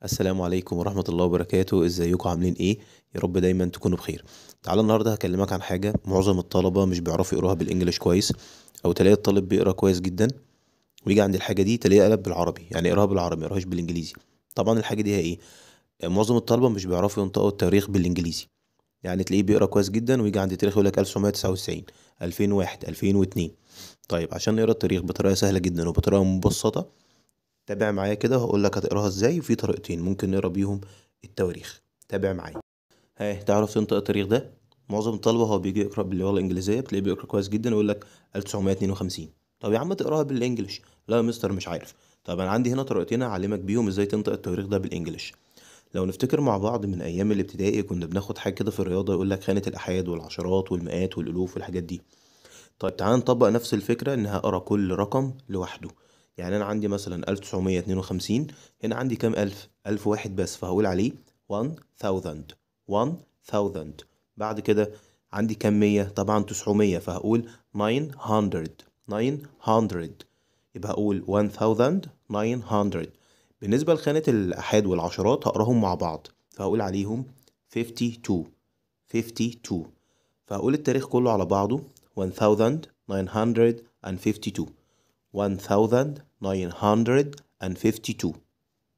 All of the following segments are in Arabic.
السلام عليكم ورحمة الله وبركاته، ازيكم عاملين ايه؟ يا رب دايما تكونوا بخير. تعالى النهاردة هكلمك عن حاجة معظم الطلبة مش بيعرفوا يقروها بالانجليش كويس، او تلاقي الطالب بيقرا كويس جدا ويجي عند الحاجة دي تلاقيه قلب بالعربي، يعني يقراها بالعربي ما يقراهاش بالانجليزي. طبعا الحاجة دي هي ايه؟ معظم الطلبة مش بيعرفوا ينطقوا التاريخ بالانجليزي، يعني تلاقيه بيقرا كويس جدا ويجي عند التاريخ يقول لك 1999 2001 2002. طيب عشان نقرا التاريخ بطريقة سهلة جدا وبطريقة مبسطة، تابع معايا كده وهقول لك هتقراها ازاي، وفي طريقتين ممكن نقرا بيهم التواريخ. تابع معايا. ها، تعرف تنطق التاريخ ده؟ معظم الطلبه هو بيجي يقرا باللغه الانجليزيه بتلاقيه بيقرا كويس جدا ويقول لك 1952. طب يا عم تقراها بالانجلش. لا يا مستر مش عارف. طب انا عندي هنا طريقتين اعلمك بيهم ازاي تنطق التواريخ ده بالانجلش. لو نفتكر مع بعض من ايام الابتدائي كنا بناخد حاجه كده في الرياضه يقول لك خانه الاحاد والعشرات والمئات والالوف والحاجات دي. طيب تعال نطبق نفس الفكرة إن هقرا كل رقم لوحده. يعني أنا عندي مثلا 1952، هنا عندي كام ألف؟ ألف واحد بس، فهقول عليه 1000. 1000. بعد كده عندي كام مية؟ طبعا 900، فهقول 900. 900. يبقى هقول 1900. بالنسبة لخانة الآحاد والعشرات هقراهم مع بعض، فهقول عليهم 52. 52. فهقول التاريخ كله على بعضه 1952. 1952.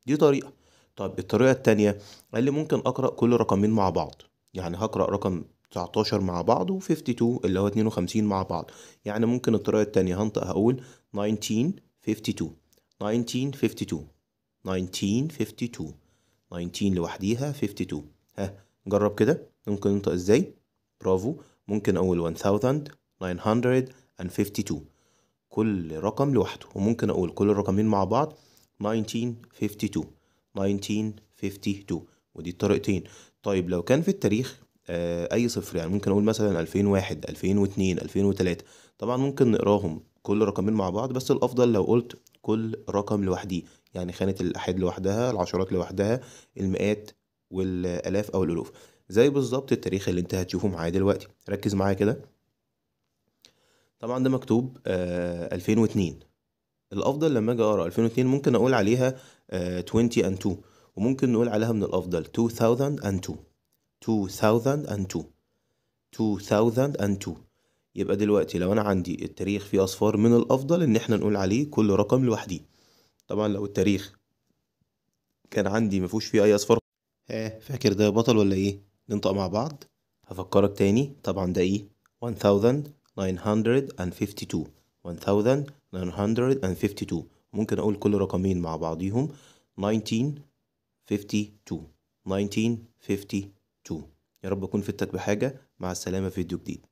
دي طريقة. طب الطريقة التانية قال لي ممكن أقرأ كل رقمين مع بعض، يعني هقرأ رقم 19 مع بعض و52 اللي هو 52 مع بعض. يعني ممكن الطريقة التانية هنطق هقول 1952. 1952. 1952. 19 لوحديها 52. ها، جرب كده ممكن ننطق ازاي. برافو. ممكن اقول 1952 كل رقم لوحده، وممكن اقول كل الرقمين مع بعض 1952. 1952. ودي الطريقتين. طيب لو كان في التاريخ اي صفر، يعني ممكن اقول مثلا 2001 2002 2003. طبعا ممكن نقراهم كل رقمين مع بعض، بس الافضل لو قلت كل رقم لوحديه، يعني خانة الآحاد لوحدها، العشرات لوحدها، المئات والآلاف أو الألوف. زي بالظبط التاريخ اللي انت هتشوفه معايا دلوقتي، ركز معايا كده. طبعا ده مكتوب 2002. الأفضل لما أجي أقرأ 2002 ممكن أقول عليها 20 and 2، وممكن نقول عليها من الأفضل 2002. 2002. 2002. يبقى دلوقتي لو أنا عندي التاريخ فيه أصفار، من الأفضل إن احنا نقول عليه كل رقم لوحده. طبعا لو التاريخ كان عندي مفيهوش فيه أي أصفار، ها فاكر ده بطل ولا ايه؟ ننطق مع بعض. هفكرك تاني، طبعا ده ايه؟ 1952. 1952. ممكن اقول كل رقمين مع بعضيهم 1952. 1952. يا رب اكون فدتك بحاجة. مع السلامة في فيديو جديد.